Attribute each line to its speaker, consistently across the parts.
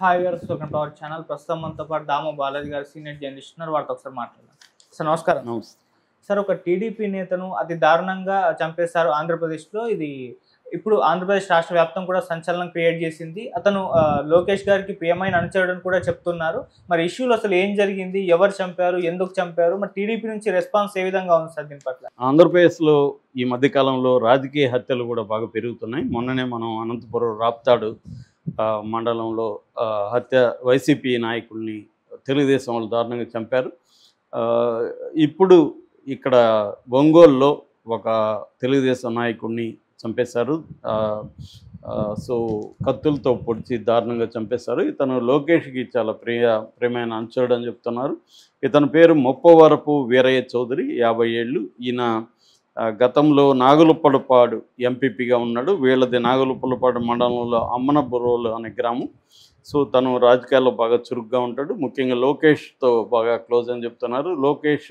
Speaker 1: Hi viewers, welcome to our channel. ప్రస్తుతం మనతో పాటు దాము బాలాజీ గారు సీనియర్ జర్నలిస్ట్ ఉన్నారు. వారితో ఒకసారి మాట్లాడదాం. సార్ నమస్కారం.
Speaker 2: నమస్తే.
Speaker 1: సార్, ఒక టీడీపీ నేతను అతి దారుణంగా చంపేశారు ఆంధ్రప్రదేశ్లో. ఇది ఇప్పుడు ఆంధ్రప్రదేశ్ రాష్ట్ర వ్యాప్తం కూడా సంచలనం క్రియేట్ చేసింది. అతను లోకేష్ గారికి ప్రియమైన అనుచరుడని కూడా చెప్తున్నారు. మరి ఇష్యూలో అసలు ఏం జరిగింది, ఎవరు చంపారు, ఎందుకు చంపారు, మరి టీడీపీ నుంచి రెస్పాన్స్ ఏ విధంగా ఉంది సార్ దీని పట్ల?
Speaker 2: ఆంధ్రప్రదేశ్లో ఈ మధ్యకాలంలో రాజకీయ హత్యలు కూడా బాగా పెరుగుతున్నాయి. మొన్ననే మనం అనంతపురం రాప్తాడు మండలంలో హత్య వైసీపీ నాయకుల్ని తెలుగుదేశం వాళ్ళు దారుణంగా చంపారు. ఆ, ఇప్పుడు ఇక్కడ ఒంగోలులో ఒక తెలుగుదేశం నాయకుడిని చంపేశారు. ఆ, ఆ, సో కత్తులతో పొడిచి దారుణంగా చంపేశారు. ఇతను లోకేష్కి చాలా ప్రియమైన అనుచరుడు అని చెప్తున్నారు. ఇతని పేరు మొప్పవరపు వీరయ్య చౌదరి, 50 ఏళ్ళు. ఈయన గతంలో నాగులుప్పలపాడు ఎంపీపీగా ఉన్నాడు. వీళ్ళది నాగులుప్పలపాడు మండలంలో అమ్మనబురోలు అనే గ్రామం. సో తను రాజకీయాల్లో బాగా చురుగ్గా ఉంటాడు. ముఖ్యంగా లోకేష్తో బాగా క్లోజ్ అని చెప్తున్నారు. లోకేష్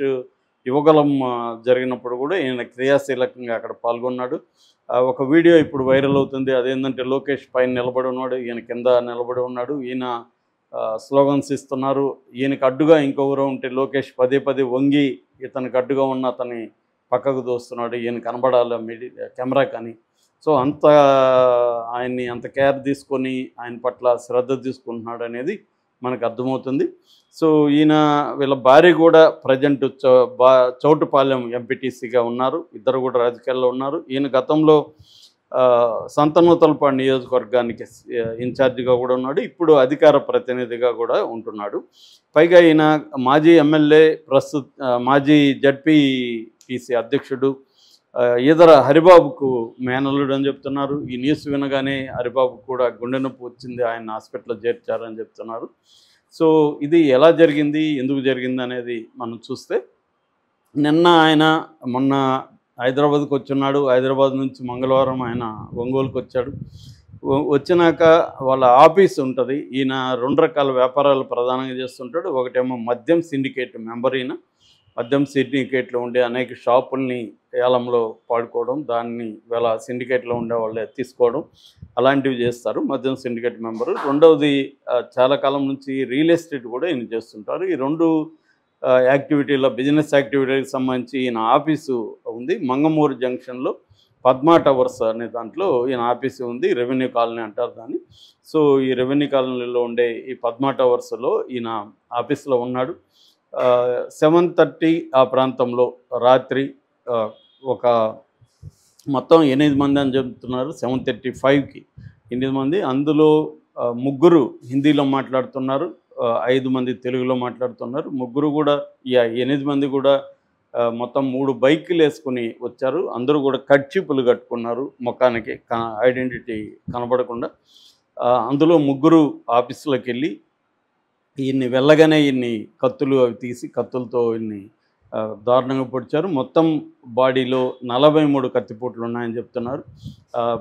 Speaker 2: యువగలం జరిగినప్పుడు కూడా ఈయన క్రియాశీలకంగా అక్కడ పాల్గొన్నాడు. ఒక వీడియో ఇప్పుడు వైరల్ అవుతుంది. అదేంటంటే లోకేష్ పైన నిలబడి ఉన్నాడు, ఈయన కింద నిలబడి ఉన్నాడు. ఈయన స్లోగన్స్ ఇస్తున్నారు. ఈయనకు అడ్డుగా ఇంకొకరు ఉంటే లోకేష్ పదే పదే వంగి ఇతనికి అడ్డుగా ఉన్న అతని పక్కకు దోస్తున్నాడు. ఈయన కనబడాలి కెమెరా కానీ. సో అంత ఆయన్ని అంత కేర్ తీసుకొని ఆయన పట్ల శ్రద్ధ తీసుకుంటున్నాడు అనేది మనకు అర్థమవుతుంది. సో ఈయన వీళ్ళ భార్య కూడా ప్రజెంట్ చౌటుపాలెం ఎంపీటీసీగా ఉన్నారు. ఇద్దరు కూడా రాజకీయాల్లో ఉన్నారు. ఈయన గతంలో సంతనూతలపాడు నియోజకవర్గానికి ఇన్ఛార్జిగా కూడా ఉన్నాడు. ఇప్పుడు అధికార ప్రతినిధిగా కూడా ఉంటున్నాడు. పైగా ఈయన మాజీ ఎమ్మెల్యే, మాజీ జడ్పీటీసీ అధ్యక్షుడు. ఈదర హరిబాబుకు మేనల్లుడు అని చెప్తున్నారు. ఈ న్యూస్ వినగానే హరిబాబుకు కూడా గుండె నొప్పి వచ్చింది, ఆయన హాస్పిటల్లో చేర్చారని చెప్తున్నారు. సో ఇది ఎలా జరిగింది, ఎందుకు జరిగింది అనేది మనం చూస్తే, నిన్న ఆయన మొన్న హైదరాబాద్కి వచ్చున్నాడు. హైదరాబాద్ నుంచి మంగళవారం ఆయన ఒంగోలుకి వచ్చాడు. వచ్చినాక వాళ్ళ ఆఫీస్ ఉంటుంది. ఈయన 2 రకాల వ్యాపారాలు ప్రధానంగా చేస్తుంటాడు. ఒకటేమో మద్యం సిండికేట్ మెంబర్. ఈయన మద్యం సిండికేట్లో ఉండే అనేక షాపుల్ని ఏలంలో పాడుకోవడం, దాన్ని వీళ్ళ సిండికేట్లో ఉండే వాళ్ళే తీసుకోవడం, అలాంటివి చేస్తారు. మద్యం సిండికేట్ మెంబరు. రెండవది చాలా కాలం నుంచి రియల్ ఎస్టేట్ కూడా ఈయన చేస్తుంటారు. ఈ 2 యాక్టివిటీలో, బిజినెస్ యాక్టివిటీకి సంబంధించి ఈయన ఆఫీసు ఉంది. మంగమూరు జంక్షన్లో పద్మా టవర్స్ అనే దాంట్లో ఈయన ఆఫీసు ఉంది. రెవెన్యూ కాలనీ అంటారు దాన్ని. సో ఈ రెవెన్యూ కాలనీలో ఉండే ఈ పద్మా టవర్స్లో ఈయన ఆఫీస్లో ఉన్నాడు. 7:30 ఆ ప్రాంతంలో రాత్రి ఒక మొత్తం 8 మంది అని చెప్తున్నారు. 7:35కి 8 మంది. అందులో 3 హిందీలో మాట్లాడుతున్నారు, 5 మంది తెలుగులో మాట్లాడుతున్నారు. 3 కూడా 8 మంది కూడా మొత్తం 3 బైకులు వేసుకుని వచ్చారు. అందరూ కూడా కర్చీపులు కట్టుకున్నారు ముఖానికి, ఐడెంటిటీ కనబడకుండా. అందులో 3 ఆఫీసులోకి వెళ్ళి ఈయన్ని వెళ్ళగానే ఈయన్ని కత్తులు అవి తీసి కత్తులతో ఈయన్ని దారుణంగా పొడిచారు. మొత్తం బాడీలో 43 కత్తిపోట్లు ఉన్నాయని చెప్తున్నారు.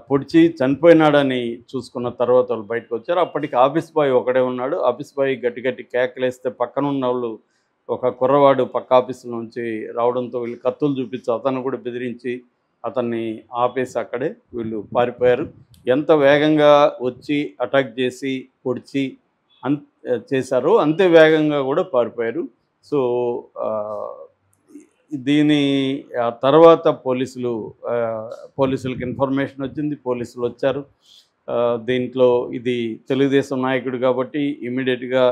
Speaker 2: పొడిచి చనిపోయినాడని చూసుకున్న తర్వాత వాళ్ళు బయటకు వచ్చారు. అప్పటికి ఆఫీస్ బాయ్ ఒకడే ఉన్నాడు. ఆఫీస్ బాయ్ గట్టి గట్టి కేకలేస్తే పక్కన ఉన్న వాళ్ళు, ఒక కుర్రవాడు పక్క ఆఫీసు నుంచి రావడంతో వీళ్ళు కత్తులు చూపించి అతను కూడా బెదిరించి అతన్ని ఆపేసి అక్కడే వీళ్ళు పారిపోయారు. ఎంత వేగంగా వచ్చి అటాక్ చేసి పొడిచి చేశారో అంతే వేగంగా కూడా పారిపోయారు. సో దీని తర్వాత పోలీసులకు ఇన్ఫర్మేషన్ వచ్చింది. పోలీసులు వచ్చారు. దీంట్లో ఇది తెలుగుదేశం నాయకుడు కాబట్టి ఇమ్మీడియట్గా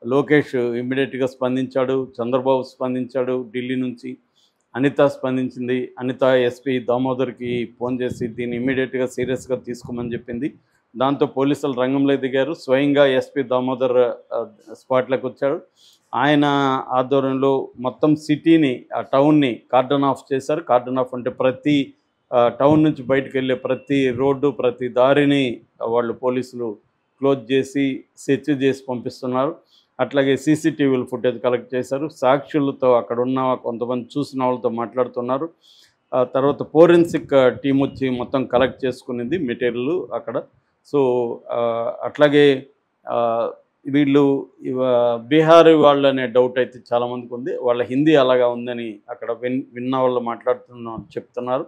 Speaker 2: లోకేష్ ఇమ్మీడియట్గా స్పందించాడు. చంద్రబాబు స్పందించాడు. ఢిల్లీ నుంచి అనిత స్పందించింది. అనిత ఎస్పీ దామోదర్కి ఫోన్ చేసి దీన్ని ఇమ్మీడియట్గా సీరియస్గా తీసుకోమని చెప్పింది. దాంతో పోలీసులు రంగంలో దిగారు. స్వయంగా ఎస్పీ దామోదర్ స్పాట్లోకి వచ్చాడు. ఆయన ఆధ్వర్యంలో మొత్తం సిటీని, ఆ టౌన్ని కార్డన్ ఆఫ్ చేశారు. కార్డన్ ఆఫ్ అంటే ప్రతి టౌన్ నుంచి బయటకు వెళ్ళే ప్రతి రోడ్డు, ప్రతి దారిని వాళ్ళు పోలీసులు క్లోజ్ చేసి సెర్చ్ చేసి పంపిస్తున్నారు. అట్లాగే సీసీటీవీలు ఫుటేజ్ కలెక్ట్ చేశారు. సాక్షులతో అక్కడ ఉన్న కొంతమంది చూసిన వాళ్ళతో మాట్లాడుతున్నారు. తర్వాత ఫోరెన్సిక్ టీం వచ్చి మొత్తం కలెక్ట్ చేసుకునేది మెటీరియల్ అక్కడ. సో అట్లాగే వీళ్ళు బీహార్ వాళ్ళు అనే డౌట్ అయితే చాలామందికి ఉంది. వాళ్ళ హిందీ అలాగా ఉందని అక్కడ విన్న వాళ్ళు చెప్తున్నారు.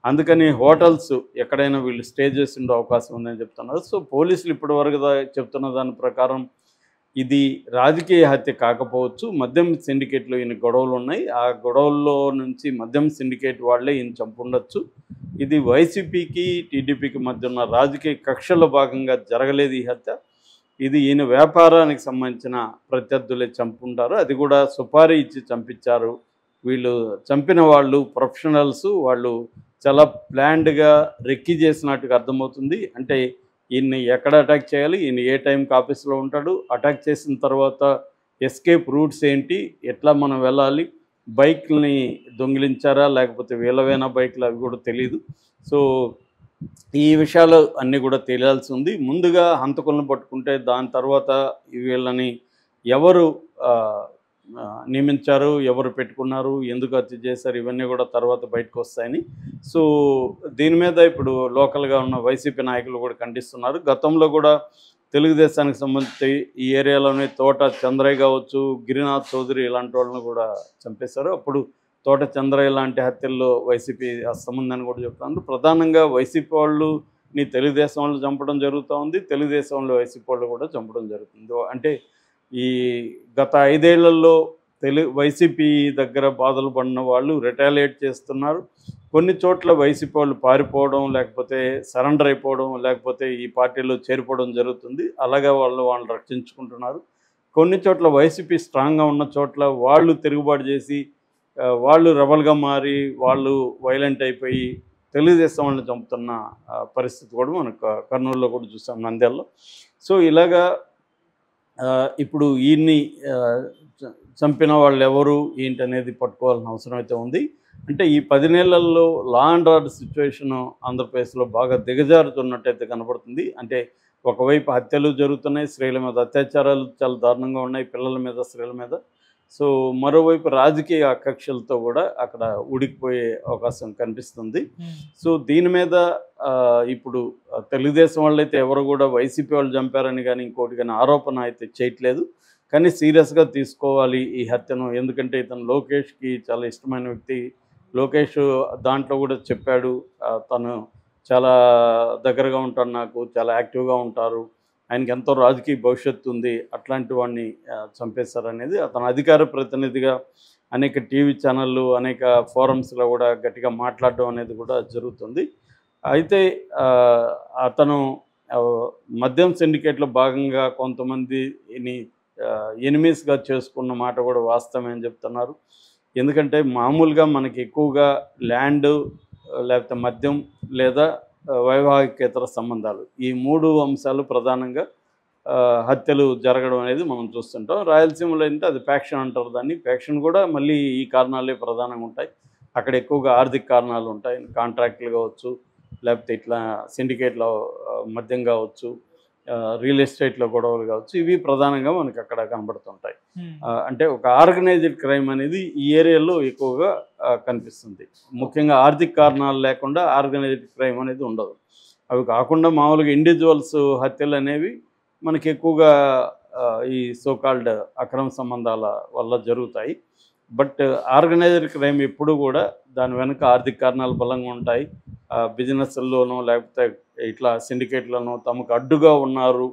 Speaker 2: అందుకని హోటల్స్ ఎక్కడైనా వీళ్ళు స్టే చేసి ఉండే అవకాశం ఉందని చెప్తున్నారు. సో పోలీసులు ఇప్పటివరకు చెప్తున్న దాని ప్రకారం ఇది రాజకీయ హత్య కాకపోవచ్చు, మద్యం సిండికేట్లో ఈయన గొడవలు ఉన్నాయి, ఆ గొడవల్లో నుంచి మద్యం సిండికేట్ వాళ్ళే ఈయన చంపుండొచ్చు. ఇది వైసీపీకి టీడీపీకి మధ్య ఉన్న రాజకీయ కక్షలో భాగంగా జరగలేదు ఈ హత్య. ఇది ఈయన వ్యాపారానికి సంబంధించిన ప్రత్యర్థులే చంపుంటారు, అది కూడా సుపారీ ఇచ్చి చంపించారు. వీళ్ళు చంపిన వాళ్ళు ప్రొఫెషనల్స్, వాళ్ళు చాలా ప్లాన్డ్గా రెక్కి చేసినట్టుగా అర్థమవుతుంది. అంటే ఈయన్ని ఎక్కడ అటాక్ చేయాలి, ఈయన ఏ టైంకి ఆఫీస్లో ఉంటాడు, అటాక్ చేసిన తర్వాత ఎస్కేప్ రూట్స్ ఏంటి, ఎట్లా మనం వెళ్ళాలి, బైక్ని దొంగిలించారా లేకపోతే వీళ్ళవేనా బైక్లు, అవి కూడా తెలియదు. సో ఈ విషయాలు అన్నీ కూడా తెలియాల్సి ఉంది. ముందుగా హంతకులను పట్టుకుంటే దాని తర్వాత వీళ్ళని ఎవరు నియమించారు, ఎవరు పెట్టుకున్నారు, ఎందుకు హత్య చేశారు, ఇవన్నీ కూడా తర్వాత బయటకు వస్తాయని. సో దీని మీద ఇప్పుడు లోకల్గా ఉన్న వైసీపీ నాయకులు కూడా ఖండిస్తున్నారు. గతంలో కూడా తెలుగుదేశానికి సంబంధించి ఈ ఏరియాలోనే తోట చంద్రయ్య కావచ్చు, గిరినాథ్ చౌదరి ఇలాంటి వాళ్ళని కూడా చంపేశారు. అప్పుడు తోట చంద్రయ్య లాంటి హత్యల్లో వైసీపీ హస్తం ఉందని కూడా చెప్తున్నారు. ప్రధానంగా వైసీపీ వాళ్ళని తెలుగుదేశం వాళ్ళు చంపడం జరుగుతూ ఉంది, తెలుగుదేశం వాళ్ళు వైసీపీ వాళ్ళు కూడా చంపడం జరుగుతుంది. అంటే ఈ గత 5 ఏళ్లలో వైసీపీ దగ్గర బాధలు పడిన వాళ్ళు రిటాలియేట్ చేస్తున్నారు. కొన్ని చోట్ల వైసీపీ వాళ్ళు పారిపోవడం, లేకపోతే సరెండర్ అయిపోవడం, లేకపోతే ఈ పార్టీలో చేరిపోవడం జరుగుతుంది. అలాగే వాళ్ళని రక్షించుకుంటున్నారు. కొన్ని చోట్ల వైసీపీ స్ట్రాంగ్గా ఉన్న చోట్ల వాళ్ళు తిరుగుబాటు చేసి వాళ్ళు రెబల్గా మారి వాళ్ళు వైలెంట్ అయిపోయి తెలుగుదేశం వాళ్ళని చంపుతున్న పరిస్థితి కూడా మనకు కర్నూలులో కూడా చూసాం, నంద్యాలలో. సో ఇలాగా ఇప్పుడు ఈయన్ని చంపిన వాళ్ళు ఎవరు ఏంటి అనేది పట్టుకోవాల్సిన అవసరం అయితే ఉంది. అంటే ఈ 10 నెలల్లో లా అండ్ ఆర్డర్ సిచ్యువేషన్ ఆంధ్రప్రదేశ్లో బాగా దిగజారుతున్నట్టయితే కనపడుతుంది. అంటే ఒకవైపు హత్యలు జరుగుతున్నాయి, స్త్రీల మీద అత్యాచారాలు చాలా దారుణంగా ఉన్నాయి, పిల్లల మీద, స్త్రీల మీద. సో మరోవైపు రాజకీయ కక్షలతో కూడా అక్కడ ఉడికిపోయే అవకాశం కనిపిస్తుంది. సో దీని మీద ఇప్పుడు తెలుగుదేశం వాళ్ళు అయితే ఎవరు కూడా వైసీపీ వాళ్ళు చంపారని కానీ ఇంకోటి కానీ ఆరోపణ అయితే చేయట్లేదు. కానీ సీరియస్గా తీసుకోవాలి ఈ హత్యను. ఎందుకంటే ఇతను లోకేష్కి చాలా ఇష్టమైన వ్యక్తి. లోకేష్ దాంట్లో కూడా చెప్పాడు, తను చాలా దగ్గరగా ఉంటాడు, నాకు చాలా యాక్టివ్గా ఉంటారు, ఆయనకి ఎంతో రాజకీయ భవిష్యత్తు ఉంది, అట్లాంటి వాడిని చంపేశారనేది అతను అధికార ప్రతినిధిగా అనేక టీవీ ఛానళ్ళు, అనేక ఫోరమ్స్లో కూడా గట్టిగా మాట్లాడడం అనేది కూడా జరుగుతుంది. అయితే అతను మద్యం సిండికేట్లో భాగంగా కొంతమందిని ఎనిమీస్గా చేసుకున్న మాట కూడా వాస్తవమే అని చెప్తున్నారు. ఎందుకంటే మామూలుగా మనకి ఎక్కువగా ల్యాండ్, లేకపోతే మద్యం, లేదా వైవాహికేతర సంబంధాలు, ఈ 3 అంశాలు ప్రధానంగా హత్యలు జరగడం అనేది మనం చూస్తుంటాం. రాయలసీమలో అంటే అది ఫ్యాక్షన్ అంటారు దాన్ని. ఫ్యాక్షన్ కూడా మళ్ళీ ఈ కారణాలే ప్రధానంగా ఉంటాయి. అక్కడ ఎక్కువగా ఆర్థిక కారణాలు ఉంటాయి, కాంట్రాక్టులు కావచ్చు, లేకపోతే ఇట్లా సిండికేట్లో మద్యం కావచ్చు, రియల్ ఎస్టేట్లో గొడవలు కావచ్చు, ఇవి ప్రధానంగా మనకి అక్కడ కనబడుతుంటాయి. అంటే ఒక ఆర్గనైజ్డ్ క్రైమ్ అనేది ఈ ఏరియాలో ఎక్కువగా కనిపిస్తుంది. ముఖ్యంగా ఆర్థిక కారణాలు లేకుండా ఆర్గనైజ్డ్ క్రైమ్ అనేది ఉండదు. అవి కాకుండా మామూలుగా ఇండివిజువల్స్ హత్యలు అనేవి మనకి ఎక్కువగా ఈ సోకాల్డ్ అక్రమ సంబంధాల వల్ల జరుగుతాయి. బట్ ఆర్గనైజ్డ్ క్రైమ్ ఎప్పుడు కూడా దాని వెనుక ఆర్థిక కారణాలు బలంగా ఉంటాయి. బిజినెస్ల్లోనూ లేకపోతే ఇట్లా సిండికేట్లను తమకు అడ్డుగా ఉన్నారు,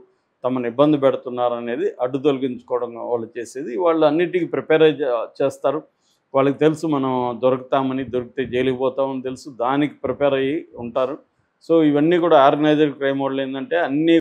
Speaker 2: తమను ఇబ్బంది పెడుతున్నారు అనేది అడ్డు తొలగించుకోవడం వాళ్ళు చేసేది. వాళ్ళు అన్నిటికీ ప్రిపేర్ చేస్తారు. వాళ్ళకి తెలుసు మనం దొరుకుతామని, దొరికితే జైలుకి పోతామని తెలుసు, దానికి ప్రిపేర్ అయ్యి ఉంటారు. సో ఇవన్నీ కూడా ఆర్గనైజ్డ్ క్రైమ్ వాళ్ళు ఏంటంటే అన్నీ